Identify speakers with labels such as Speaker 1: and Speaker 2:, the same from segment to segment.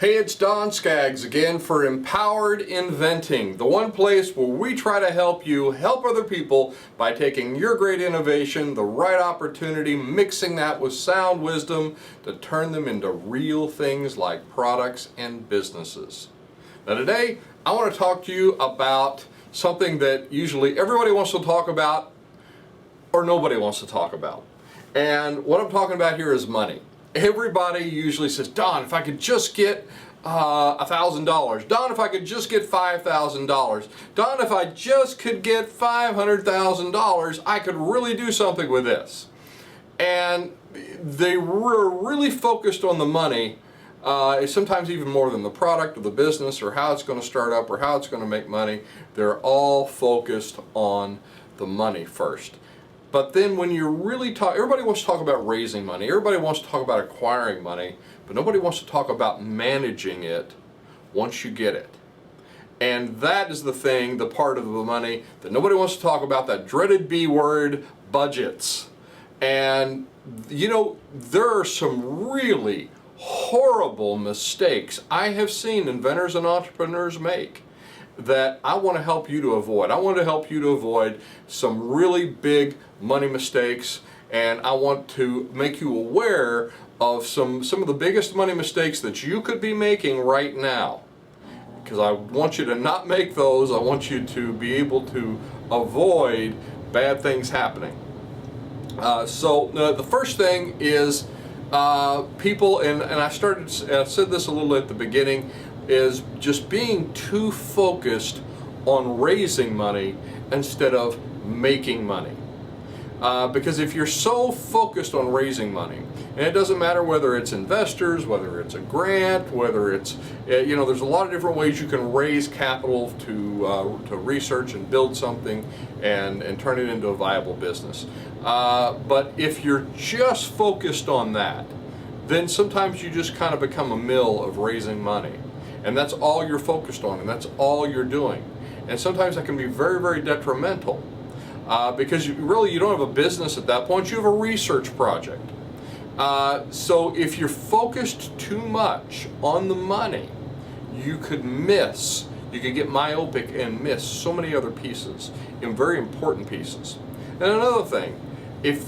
Speaker 1: Hey, it's Don Skaggs again for Empowered Inventing, the one place where we try to help you help other people by taking your great innovation, the right opportunity, mixing that with sound wisdom to turn them into real things like products and businesses. Now today, I want to talk to you about something that usually everybody wants to talk about or nobody wants to talk about. And what I'm talking about here is money. Everybody usually says, Don, if I could just get $1,000. Don, if I could just get $5,000. Don, if I just could get $500,000, I could really do something with this. And they were really focused on the money, sometimes even more than the product or the business or how it's going to start up or how it's going to make money. They're all focused on the money first. But then when you really talk, everybody wants to talk about raising money, everybody wants to talk about acquiring money, but nobody wants to talk about managing it once you get it. And that is the thing, the part of the money that nobody wants to talk about, that dreaded B word, budgets. And you know, there are some really horrible mistakes I have seen inventors and entrepreneurs make that I want to help you to avoid. I want to help you to avoid some really big money mistakes, and I want to make you aware of some of the biggest money mistakes that you could be making right now, because I want you to not make those. I want you to be able to avoid bad things happening. So the first thing is people, and I said this a little at the beginning, is just being too focused on raising money instead of making money. Because if you're so focused on raising money, and it doesn't matter whether it's investors, whether it's a grant, whether it's, you know, there's a lot of different ways you can raise capital to research and build something and turn it into a viable business. But if you're just focused on that, then sometimes you just kind of become a mill of raising money. And that's all you're focused on, and that's all you're doing. And sometimes that can be very, very detrimental because you don't have a business at that point. You have a research project. So if you're focused too much on the money, you could get myopic and miss so many other pieces, and very important pieces. And another thing, if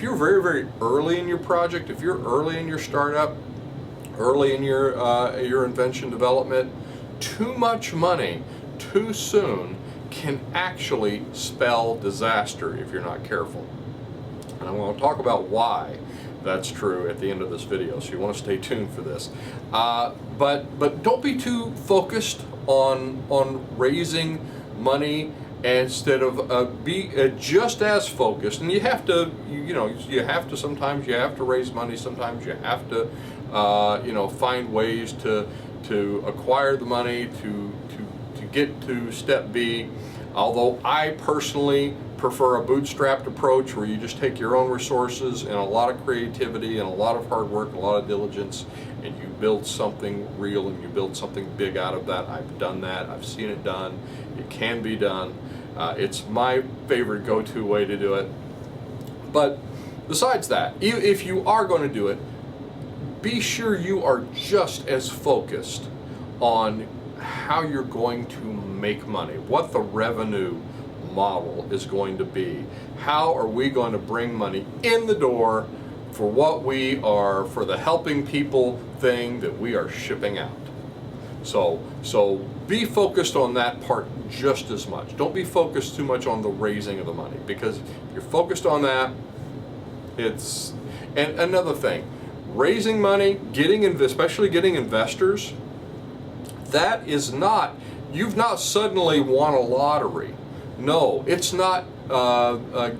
Speaker 1: you're very, very early in your project, if you're early in your startup, early in your invention development, too much money too soon can actually spell disaster if you're not careful. And I'm going to talk about why that's true at the end of this video, so you want to stay tuned for this. But don't be too focused on raising money. Instead of be just as focused, and you have to, sometimes you have to raise money, sometimes you have to, find ways to acquire the money to get to step B. Although I personally prefer a bootstrapped approach where you just take your own resources and a lot of creativity and a lot of hard work, and a lot of diligence, and you build something real and you build something big out of that. I've done that. I've seen it done. It can be done. It's my favorite go-to way to do it. But besides that, if you are going to do it, be sure you are just as focused on how you're going to make money, what the revenue model is going to be. How are we going to bring money in the door for what we are, for the helping people thing that we are shipping out. So be focused on that part just as much. Don't be focused too much on the raising of the money, because if you're focused on that, and another thing, raising money, especially getting investors, that is not, you've not suddenly won a lottery. No, it's not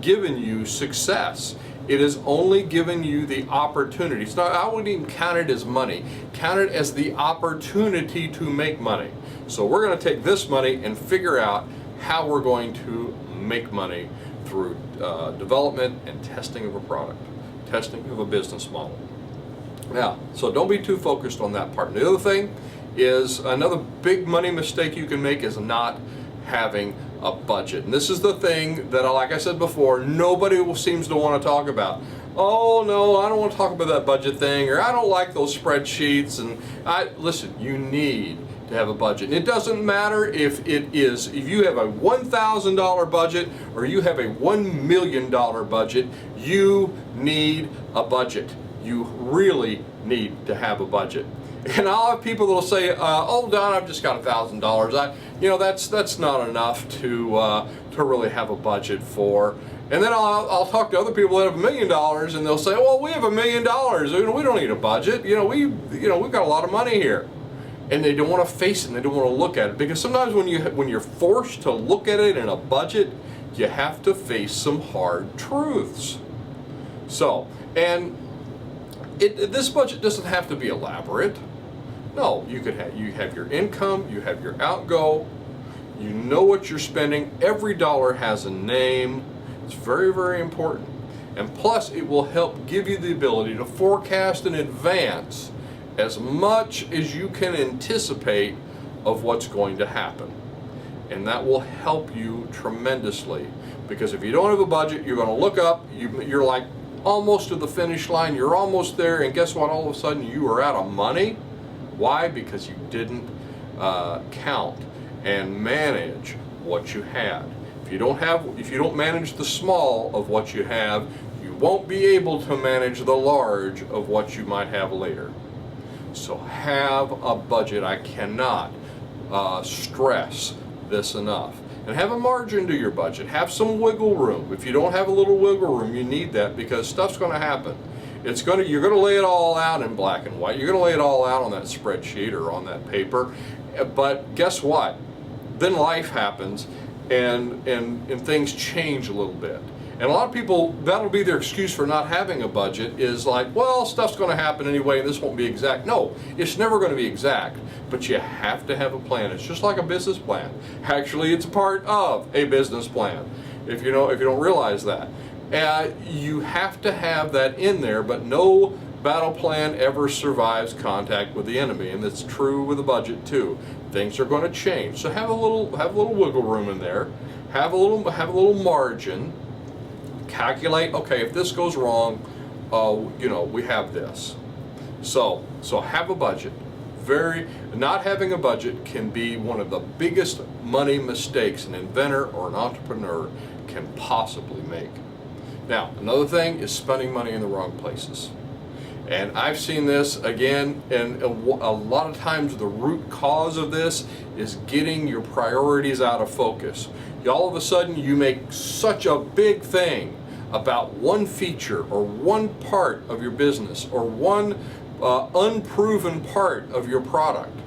Speaker 1: given you success. It is only given you the opportunity. It's not, I wouldn't even count it as money. Count it as the opportunity to make money. So we're going to take this money and figure out how we're going to make money through development and testing of a product, testing of a business model. Now, so don't be too focused on that part. And the other thing is, another big money mistake you can make is not having a budget. And this is the thing that, like I said before, nobody seems to want to talk about. Oh no, I don't want to talk about that budget thing, or I don't like those spreadsheets. And listen, you need to have a budget. And it doesn't matter if you have a $1,000 budget or you have a $1 million budget, you need a budget. You really need to have a budget. And I'll have people that'll say, "Oh, Don, I've just got $1,000. That's not enough to really have a budget for." And then I'll talk to other people that have $1 million, and they'll say, "Well, we have $1 million. We don't need a budget. We've got a lot of money here." And they don't want to face it, and they don't want to look at it, because sometimes when you're forced to look at it in a budget, you have to face some hard truths. So, and this budget doesn't have to be elaborate. No, you have your income, you have your outgo, you know what you're spending. Every dollar has a name. It's very, very important. And plus, it will help give you the ability to forecast in advance as much as you can anticipate of what's going to happen. And that will help you tremendously, because if you don't have a budget, you're going to look up, you're like almost to the finish line, you're almost there, and guess what? All of a sudden you are out of money. Why? Because you didn't count and manage what you had. If you don't manage the small of what you have, you won't be able to manage the large of what you might have later. So have a budget. I cannot stress this enough. And have a margin to your budget. Have some wiggle room. If you don't have a little wiggle room, you need that, because stuff's going to happen. You're going to lay it all out in black and white. You're going to lay it all out on that spreadsheet or on that paper. But guess what? Then life happens, and things change a little bit. And a lot of people, that'll be their excuse for not having a budget, is like, well, stuff's going to happen anyway, and this won't be exact. No, it's never going to be exact, but you have to have a plan. It's just like a business plan. Actually, it's a part of a business plan, if you don't realize that. You have to have that in there, but no battle plan ever survives contact with the enemy, and that's true with a budget too. Things are going to change, so have a little wiggle room in there. Have a little margin. Calculate, okay, if this goes wrong, we have this. So have a budget. Not having a budget can be one of the biggest money mistakes an inventor or an entrepreneur can possibly make. Now, another thing is spending money in the wrong places. And I've seen this again, and a lot of times the root cause of this is getting your priorities out of focus. All of a sudden you make such a big thing about one feature or one part of your business or one unproven part of your product.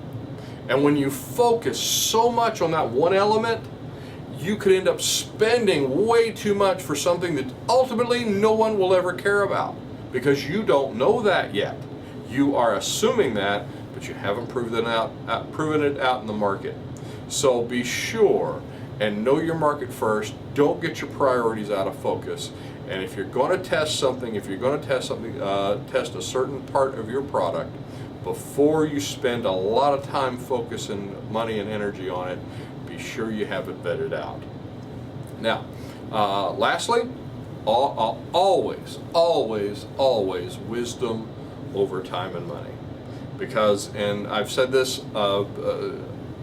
Speaker 1: And when you focus so much on that one element, you could end up spending way too much for something that ultimately no one will ever care about, because you don't know that yet. You are assuming that, but you haven't proven it out in the market. So be sure and know your market first. Don't get your priorities out of focus. And if you're going to test something, test a certain part of your product, before you spend a lot of time focusing money and energy on it, be sure you have it vetted out. Now, lastly, always wisdom over time and money. Because, and I've said this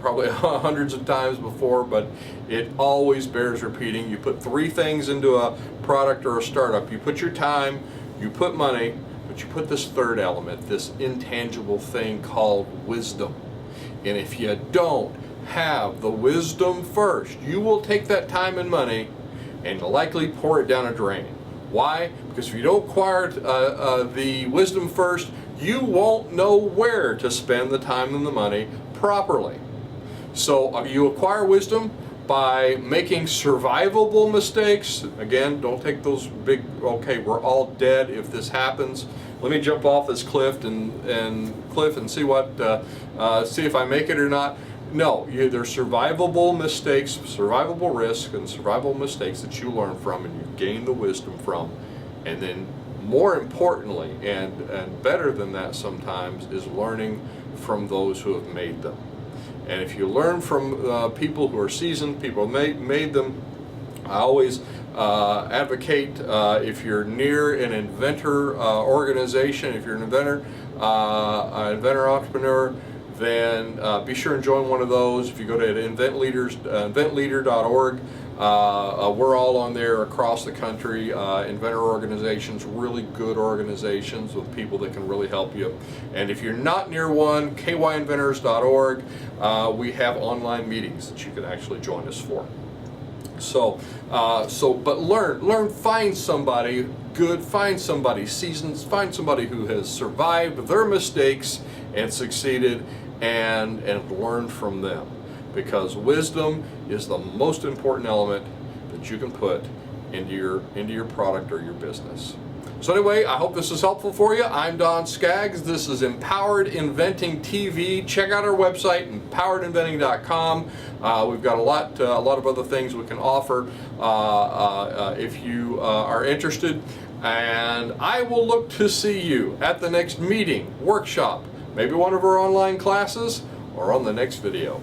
Speaker 1: probably hundreds of times before, but it always bears repeating. You put three things into a product or a startup. You put your time, you put money, but you put this third element, this intangible thing called wisdom. And if you don't have the wisdom first, you will take that time and money and likely pour it down a drain. Why? Because if you don't acquire the wisdom first, you won't know where to spend the time and the money properly. So you acquire wisdom by making survivable mistakes. Again, don't take those big, okay, we're all dead if this happens. Let me jump off this cliff and see if I make it or not. No, there's survivable mistakes, survivable risk, and survivable mistakes that you learn from and you gain the wisdom from. And then more importantly, and better than that sometimes, is learning from those who have made them. And if you learn from people who are seasoned, people who made them, I always advocate if you're near an inventor organization, if you're an inventor entrepreneur, then be sure and join one of those. If you go to inventleader.org, we're all on there across the country, inventor organizations, really good organizations with people that can really help you. And if you're not near one, kyinventors.org, we have online meetings that you can actually join us for. But learn, find somebody good, find somebody seasoned, find somebody who has survived their mistakes and succeeded, and learn from them, because wisdom is the most important element that you can put into your product or your business. So anyway, I hope this is helpful for you. I'm Don Skaggs. This is Empowered Inventing TV. Check out our website, empoweredinventing.com. We've got a lot of other things we can offer if you are interested. And I will look to see you at the next meeting, workshop, maybe one of our online classes, or on the next video.